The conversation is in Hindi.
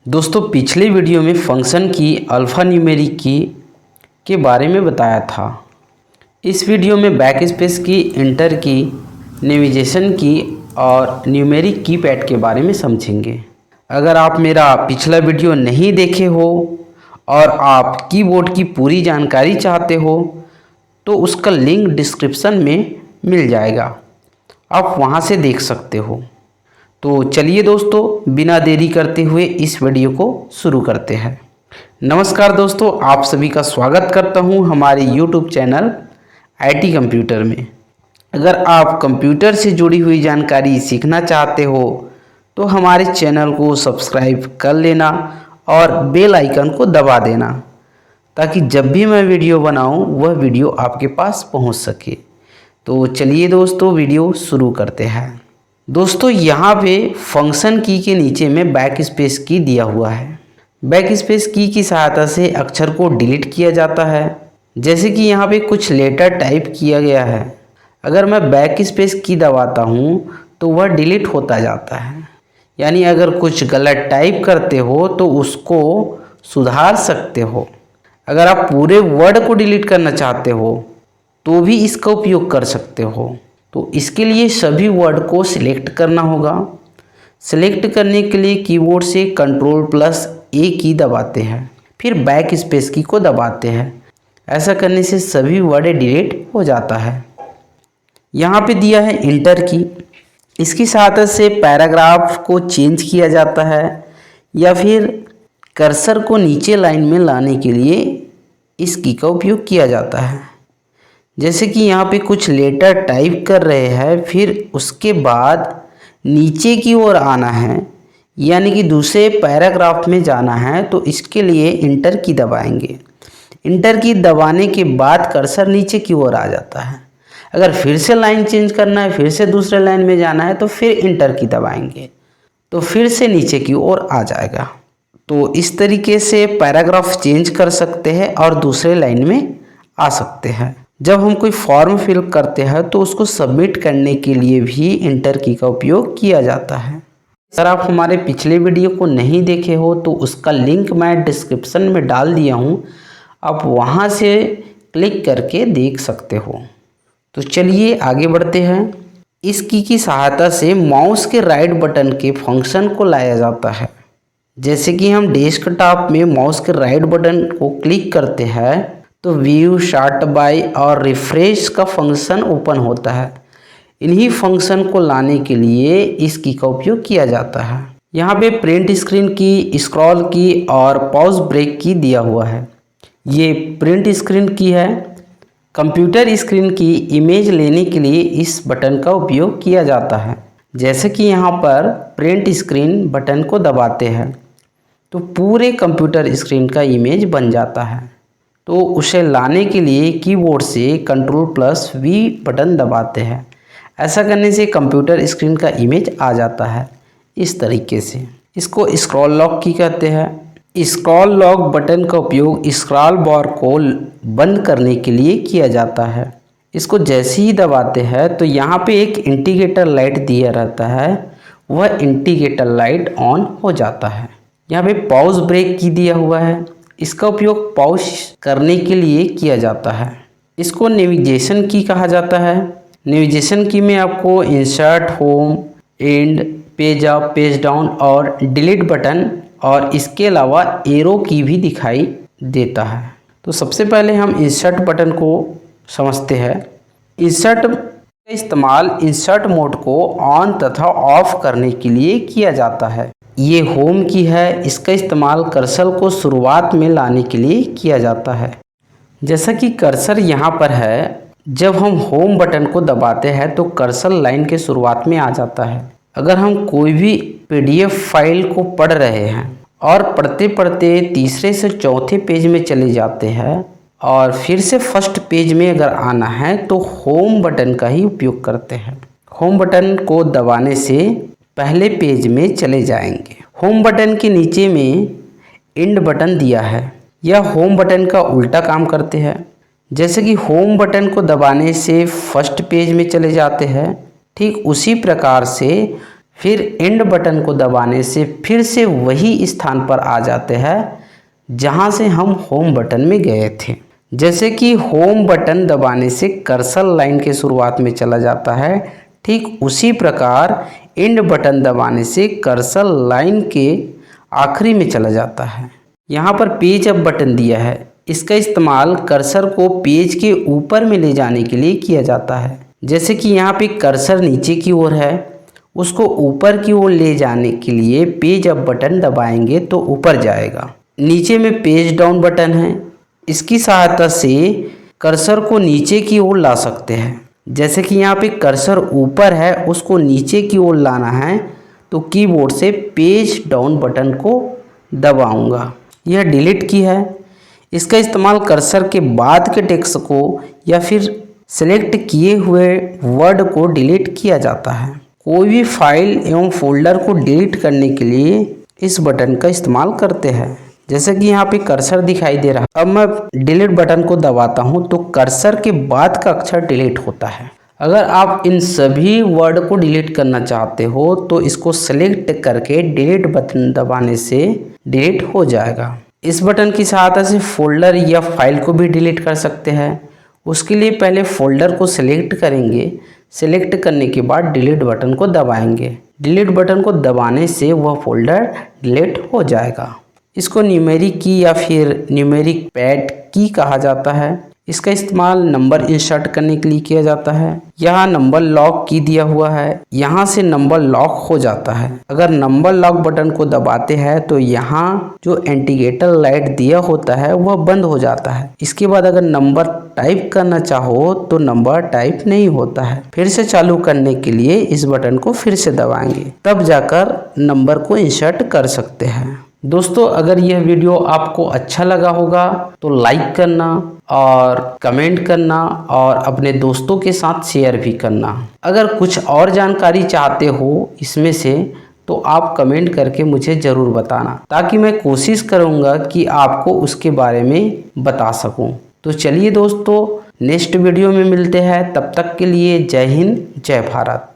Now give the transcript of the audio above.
दोस्तों पिछले वीडियो में फंक्शन की अल्फ़ा न्यूमेरिक की के बारे में बताया था। इस वीडियो में बैक स्पेस की, इंटर की, नेविगेशन की और न्यूमेरिक कीपैड के बारे में समझेंगे। अगर आप मेरा पिछला वीडियो नहीं देखे हो और आप कीबोर्ड की पूरी जानकारी चाहते हो तो उसका लिंक डिस्क्रिप्शन में मिल जाएगा, आप वहां से देख सकते हो। तो चलिए दोस्तों, बिना देरी करते हुए इस वीडियो को शुरू करते हैं। नमस्कार दोस्तों, आप सभी का स्वागत करता हूं हमारे YouTube चैनल IT कंप्यूटर में। अगर आप कंप्यूटर से जुड़ी हुई जानकारी सीखना चाहते हो तो हमारे चैनल को सब्सक्राइब कर लेना और बेल आइकन को दबा देना, ताकि जब भी मैं वीडियो बनाऊं वह वीडियो आपके पास पहुंच सके। तो चलिए दोस्तों, वीडियो शुरू करते हैं। दोस्तों यहाँ पे फंक्शन की के नीचे में बैक स्पेस की दिया हुआ है। बैक स्पेस की सहायता से अक्षर को डिलीट किया जाता है। जैसे कि यहाँ पे कुछ लेटर टाइप किया गया है, अगर मैं बैक स्पेस की दबाता हूँ तो वह डिलीट होता जाता है। यानी अगर कुछ गलत टाइप करते हो तो उसको सुधार सकते हो। अगर आप पूरे वर्ड को डिलीट करना चाहते हो तो भी इसका उपयोग कर सकते हो। तो इसके लिए सभी वर्ड को सिलेक्ट करना होगा। सिलेक्ट करने के लिए कीबोर्ड से Ctrl+A की दबाते हैं, फिर बैक स्पेस की को दबाते हैं। ऐसा करने से सभी वर्ड डिलीट हो जाता है। यहाँ पे दिया है इंटर की, इसकी सहायता से पैराग्राफ को चेंज किया जाता है या फिर कर्सर को नीचे लाइन में लाने के लिए इस की का उपयोग किया जाता है। जैसे कि यहाँ पे कुछ लेटर टाइप कर रहे हैं, फिर उसके बाद नीचे की ओर आना है, यानी कि दूसरे पैराग्राफ में जाना है, तो इसके लिए इंटर की दबाएंगे। इंटर की दबाने के बाद कर्सर नीचे की ओर आ जाता है। अगर फिर से लाइन चेंज करना है, फिर से दूसरे लाइन में जाना है, तो फिर इंटर की दबाएंगे तो फिर से नीचे की ओर आ जाएगा। तो इस तरीके से पैराग्राफ चेंज कर सकते हैं और दूसरे लाइन में आ सकते हैं। जब हम कोई फॉर्म फिल करते हैं तो उसको सबमिट करने के लिए भी इंटर की का उपयोग किया जाता है। अगर आप हमारे पिछले वीडियो को नहीं देखे हो तो उसका लिंक मैं डिस्क्रिप्शन में डाल दिया हूँ, आप वहाँ से क्लिक करके देख सकते हो। तो चलिए आगे बढ़ते हैं। इस की सहायता से माउस के राइट बटन के फंक्शन को लाया जाता है। जैसे कि हम डेस्कटॉप में माउस के राइट बटन को क्लिक करते हैं तो व्यू, शार्ट बाय और रिफ्रेश का फंक्शन ओपन होता है। इन्हीं फंक्शन को लाने के लिए इस की का उपयोग किया जाता है। यहाँ पे प्रिंट स्क्रीन की, स्क्रॉल की और पॉज ब्रेक की दिया हुआ है। ये प्रिंट स्क्रीन की है। कंप्यूटर स्क्रीन की इमेज लेने के लिए इस बटन का उपयोग किया जाता है। जैसे कि यहाँ पर प्रिंट स्क्रीन बटन को दबाते हैं तो पूरे कंप्यूटर स्क्रीन का इमेज बन जाता है। तो उसे लाने के लिए कीबोर्ड से Ctrl+V बटन दबाते हैं। ऐसा करने से कंप्यूटर स्क्रीन का इमेज आ जाता है इस तरीके से। इसको स्क्रॉल लॉक की कहते हैं। स्क्रॉल लॉक बटन का उपयोग स्क्रॉल बार को बंद करने के लिए किया जाता है। इसको जैसे ही दबाते हैं तो यहाँ पे एक इंडिकेटर लाइट दिया रहता है, वह इंडिकेटर लाइट ऑन हो जाता है। यहाँ पे पॉज ब्रेक की दिया हुआ है, इसका उपयोग पॉज करने के लिए किया जाता है। इसको नेविगेशन की कहा जाता है। नेविगेशन की में आपको insert, home, and, page up, page down और डिलीट बटन और इसके अलावा एरो की भी दिखाई देता है। तो सबसे पहले हम इंसर्ट बटन को समझते हैं। इंसर्ट का इस्तेमाल इंसर्ट मोड को ऑन तथा ऑफ करने के लिए किया जाता है। ये होम की है, इसका इस्तेमाल कर्सर को शुरुआत में लाने के लिए किया जाता है। जैसा कि कर्सर यहाँ पर है, जब हम होम बटन को दबाते हैं तो कर्सर लाइन के शुरुआत में आ जाता है। अगर हम कोई भी PDF फाइल को पढ़ रहे हैं और पढ़ते पढ़ते तीसरे से चौथे पेज में चले जाते हैं और फिर से फर्स्ट पेज में अगर आना है तो होम बटन का ही उपयोग करते हैं। होम बटन को दबाने से पहले पेज में चले जाएंगे। होम बटन के नीचे में एंड बटन दिया है, यह होम बटन का उल्टा काम करते हैं। जैसे कि होम बटन को दबाने से फर्स्ट पेज में चले जाते हैं, ठीक उसी प्रकार से फिर एंड बटन को दबाने से फिर से वही स्थान पर आ जाते हैं जहां से हम होम बटन में गए थे। जैसे कि होम बटन दबाने से कर्सर लाइन के शुरुआत में चला जाता है, ठीक उसी प्रकार एंड बटन दबाने से कर्सर लाइन के आखिरी में चला जाता है। यहाँ पर पेज अप बटन दिया है, इसका इस्तेमाल कर्सर को पेज के ऊपर में ले जाने के लिए किया जाता है। जैसे कि यहाँ पे कर्सर नीचे की ओर है, उसको ऊपर की ओर ले जाने के लिए पेज अप बटन दबाएंगे तो ऊपर जाएगा। नीचे में पेज डाउन बटन है, इसकी सहायता से कर्सर को नीचे की ओर ला सकते हैं। जैसे कि यहाँ पे कर्सर ऊपर है, उसको नीचे की ओर लाना है तो कीबोर्ड से पेज डाउन बटन को दबाऊंगा। यह डिलीट की है, इसका इस्तेमाल कर्सर के बाद के टेक्स्ट को या फिर सेलेक्ट किए हुए वर्ड को डिलीट किया जाता है। कोई भी फाइल एवं फोल्डर को डिलीट करने के लिए इस बटन का इस्तेमाल करते हैं। जैसे कि यहाँ पे कर्सर दिखाई दे रहा है। अब मैं डिलीट बटन को दबाता हूँ तो कर्सर के बाद का अक्षर डिलीट होता है। अगर आप इन सभी वर्ड को डिलीट करना चाहते हो तो इसको सेलेक्ट करके डिलीट बटन दबाने से डिलीट हो जाएगा। इस बटन की सहायता से फोल्डर या फाइल को भी डिलीट कर सकते हैं। उसके लिए पहले फोल्डर को सिलेक्ट करेंगे, सिलेक्ट करने के बाद डिलीट बटन को दबाएंगे। डिलीट बटन को दबाने से वह फोल्डर डिलीट हो जाएगा। इसको न्यूमेरिक की या फिर न्यूमेरिक पैड की कहा जाता है। इसका इस्तेमाल नंबर इंसर्ट करने के लिए किया जाता है। यहाँ नंबर लॉक की दिया हुआ है, यहाँ से नंबर लॉक हो जाता है। अगर नंबर लॉक बटन को दबाते हैं तो यहाँ जो इंडिकेटर लाइट दिया होता है वह बंद हो जाता है। इसके बाद अगर नंबर टाइप करना चाहो तो नंबर टाइप नहीं होता है। फिर से चालू करने के लिए इस बटन को फिर से दबाएंगे, तब जाकर नंबर को इंसर्ट कर सकते हैं। दोस्तों, अगर यह वीडियो आपको अच्छा लगा होगा तो लाइक करना और कमेंट करना और अपने दोस्तों के साथ शेयर भी करना। अगर कुछ और जानकारी चाहते हो इसमें से तो आप कमेंट करके मुझे ज़रूर बताना, ताकि मैं कोशिश करूँगा कि आपको उसके बारे में बता सकूँ। तो चलिए दोस्तों, नेक्स्ट वीडियो में मिलते हैं। तब तक के लिए जय हिंद, जय भारत।